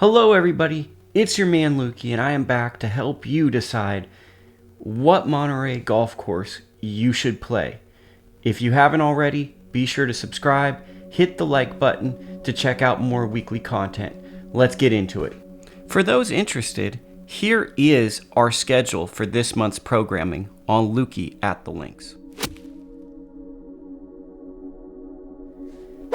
Hello everybody, it's your man Lukie, and I am back to help you decide what Monterey golf course you should play. If you haven't already, be sure to subscribe, hit the like button to check out more weekly content. Let's get into it. For those interested, here is our schedule for this month's programming on Lukie at the links.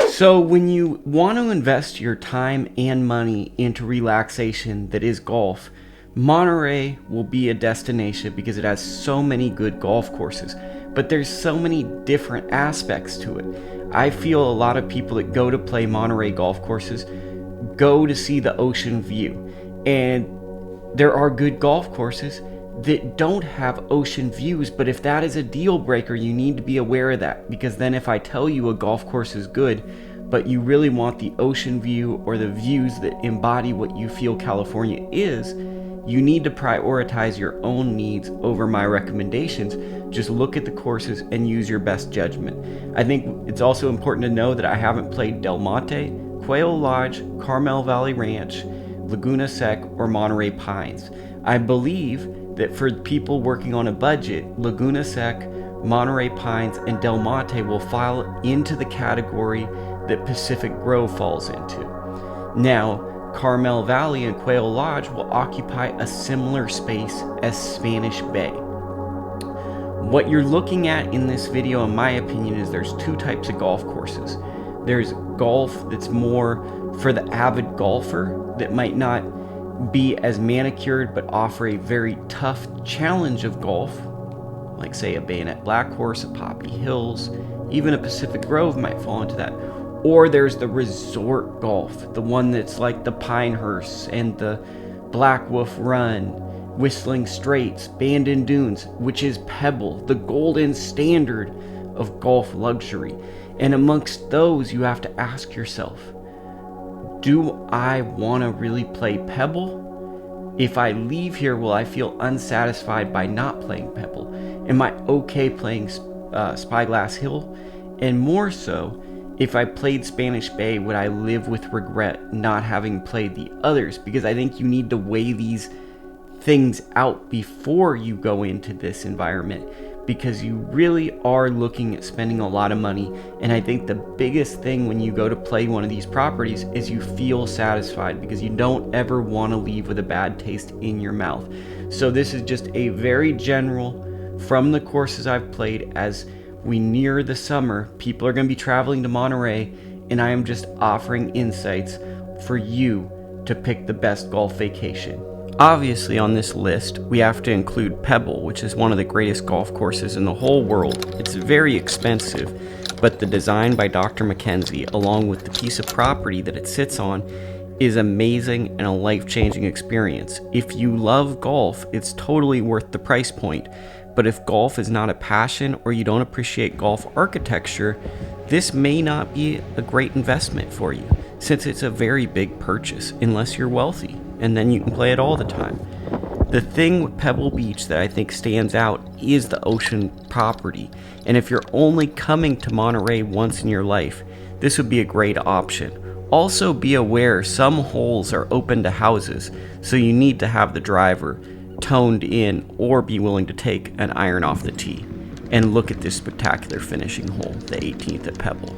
So when you want to invest your time and money into relaxation that is golf, Monterey will be a destination because it has so many good golf courses, but there's so many different aspects to it. I feel a lot of people that go to play Monterey golf courses go to see the ocean view, and there are good golf courses that don't have ocean views, but if that is a deal breaker, you need to be aware of that, because then if I tell you a golf course is good, but you really want the ocean view or the views that embody what you feel California is, you need to prioritize your own needs over my recommendations. Just look at the courses and use your best judgment. I think it's also important to know that I haven't played Del Monte, Quail Lodge, Carmel Valley Ranch, Laguna Seca, or Monterey Pines. I believe that for people working on a budget, Laguna Seca, Monterey Pines, and Del Monte will fall into the category that Pacific Grove falls into. Now, Carmel Valley and Quail Lodge will occupy a similar space as Spanish Bay. What you're looking at in this video, in my opinion, is there's two types of golf courses. There's golf that's more for the avid golfer that might not be as manicured but offer a very tough challenge of golf, like say a Bayonet Black Horse, a Poppy Hills, even a Pacific Grove might fall into that. Or there's the resort golf, the one that's like the Pinehurst and the Black Wolf Run, Whistling Straits, Bandon Dunes, which is PEBBLE, the golden standard of golf luxury. And amongst those, you have to ask yourself, do I want to really play PEBBLE? If I leave here, will I feel unsatisfied by not playing PEBBLE? Am I okay playing Spyglass Hill? And more so, if I played Spanish Bay, would I live with regret not having played the others? Because I think you need to weigh these things out before you go into this environment, because you really are looking at spending a lot of money. And I think the biggest thing when you go to play one of these properties is you feel satisfied, because you don't ever want to leave with a bad taste in your mouth. So this is just a very general from the courses I've played. As we near the summer, people are going to be traveling to Monterey, and I am just offering insights for you to pick the best golf vacation. Obviously on this list, we have to include PEBBLE, which is one of the greatest golf courses in the whole world. It's very expensive, but the design by Dr. Mackenzie, along with the piece of property that it sits on, is amazing and a life-changing experience. If you love golf, it's totally worth the price point. But if golf is not a passion, or you don't appreciate golf architecture, this may not be a great investment for you, since it's a very big purchase, unless you're wealthy, and then you can play it all the time. The thing with Pebble Beach that I think stands out is the ocean property, and if you're only coming to Monterey once in your life, this would be a great option. Also be aware some holes are open to houses, so you need to have the driver toned in or be willing to take an iron off the tee. And look at this spectacular finishing hole, the 18th at Pebble.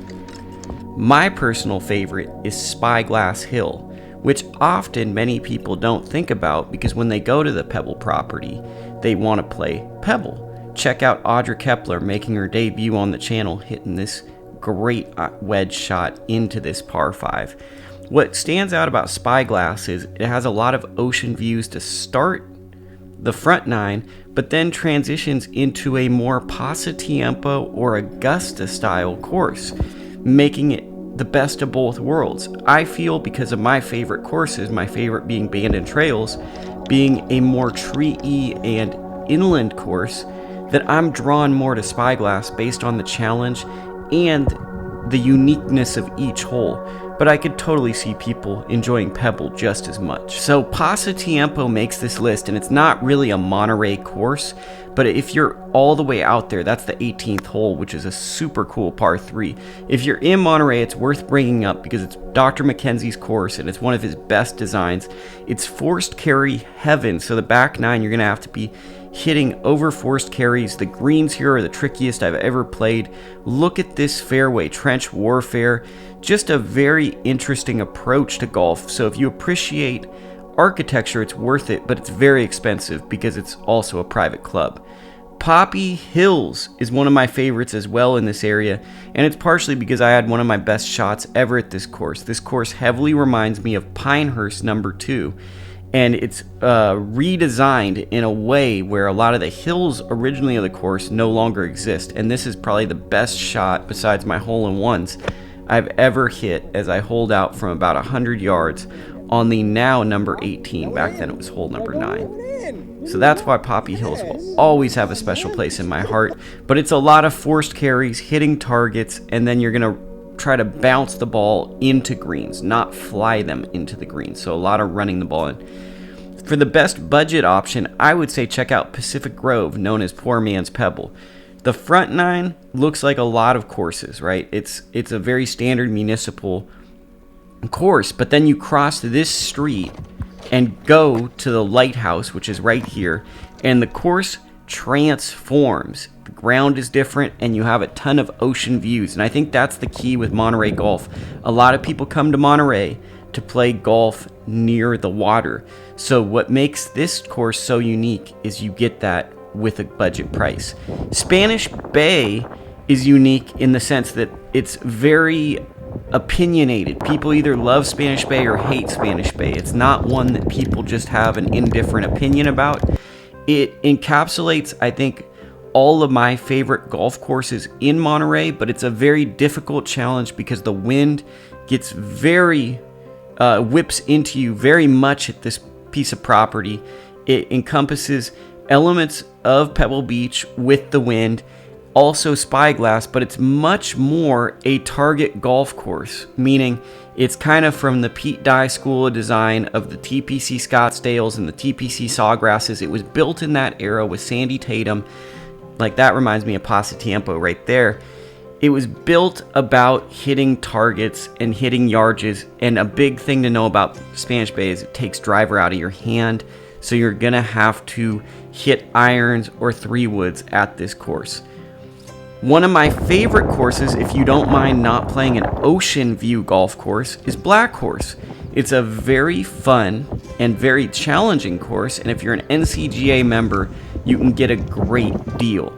My personal favorite is Spyglass Hill, which often many people don't think about, because when they go to the Pebble property, they want to play Pebble. Check out Audra Kepler making her debut on the channel, hitting this great wedge shot into this par 5. What stands out about Spyglass is it has a lot of ocean views to start the front 9, but then transitions into a more Pasatiempo or Augusta style course, making it the best of both worlds. I feel, because of my favorite courses, my favorite being Bandon Trails, being a more tree-y and inland course, that I'm drawn more to Spyglass based on the challenge and the uniqueness of each hole. but I could totally see people enjoying Pebble just as much. So Pasatiempo makes this list, and it's not really a Monterey course, but if you're all the way out there, that's the 18th hole, which is a super cool par 3. If you're in Monterey, it's worth bringing up because it's Dr. Mackenzie's course, and it's one of his best designs. It's forced carry heaven, so the back 9, you're going to have to be hitting over forced carries. The greens here are the trickiest I've ever played. Look at this fairway, trench warfare. Just a very interesting approach to golf. So if you appreciate architecture, it's worth it, but it's very expensive because it's also a private club. Poppy Hills is one of my favorites as well in this area, and it's partially because I had one of my best shots ever at this course. This course heavily reminds me of Pinehurst number 2, and it's redesigned in a way where a lot of the hills originally of the course no longer exist, and this is probably the best shot besides my hole-in-ones I've ever hit as I hold out from about 100 yards on the now number 18. Back then it was hole number 9. So that's why Poppy Hills will always have a special place in my heart. But it's a lot of forced carries, hitting targets, and then you're going to try to bounce the ball into greens, not fly them into the greens. So a lot of running the ball in. For the best budget option, I would say check out Pacific Grove, known as Poor Man's Pebble. The front 9 looks like a lot of courses, right? It's a very standard municipal course, but then you cross this street and go to the lighthouse, which is right here, and the course transforms. The ground is different, and you have a ton of ocean views, and I think that's the key with Monterey golf. A lot of people come to Monterey to play golf near the water, so what makes this course so unique is you get that with a budget price. Spanish Bay is unique in the sense that it's very opinionated. People either love Spanish Bay or hate Spanish Bay. It's not one that people just have an indifferent opinion about. It encapsulates, I think, all of my favorite golf courses in Monterey, but it's a very difficult challenge because the wind gets very whips into you very much at this piece of property. It encompasses elements of Pebble Beach with the wind, also Spyglass, but it's much more a target golf course, meaning it's kind of from the Pete Dye School of Design of the TPC Scottsdales and the TPC Sawgrasses. It was built in that era with Sandy Tatum. Like, that reminds me of Pasatiempo right there. It was built about hitting targets and hitting yardages, and a big thing to know about Spanish Bay is it takes driver out of your hand, so you're gonna have to hit irons or 3-woods at this course. One of my favorite courses, if you don't mind not playing an ocean view golf course, is Black Horse. It's a very fun and very challenging course, and if you're an NCGA member, you can get a great deal.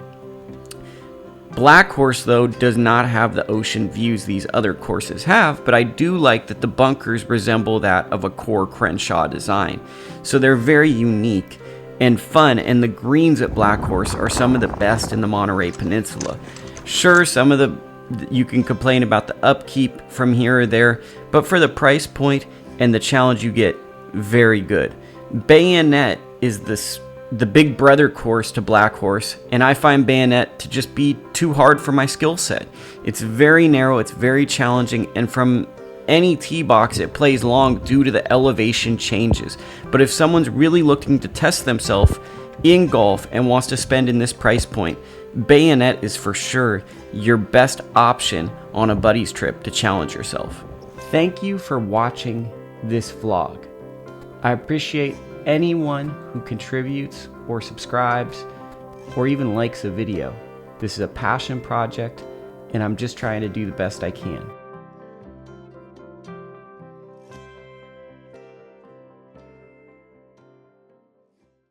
Black Horse, though, does not have the ocean views these other courses have, but I do like that the bunkers resemble that of a core Crenshaw design. So they're very unique and fun, and the greens at Black Horse are some of the best in the Monterey Peninsula. Sure, some of the you can complain about the upkeep from here or there, but for the price point and the challenge you get, very good. Bayonet is the big brother course to Black Horse, and I find Bayonet to just be too hard for my skill set. It's very narrow, it's very challenging, and from any tee box it plays long due to the elevation changes. But if someone's really looking to test themselves in golf and wants to spend in this price point, Bayonet is for sure your best option on a buddy's trip to challenge yourself. Thank you for watching this vlog. I appreciate anyone who contributes or subscribes or even likes a video. This is a passion project, and I'm just trying to do the best I can.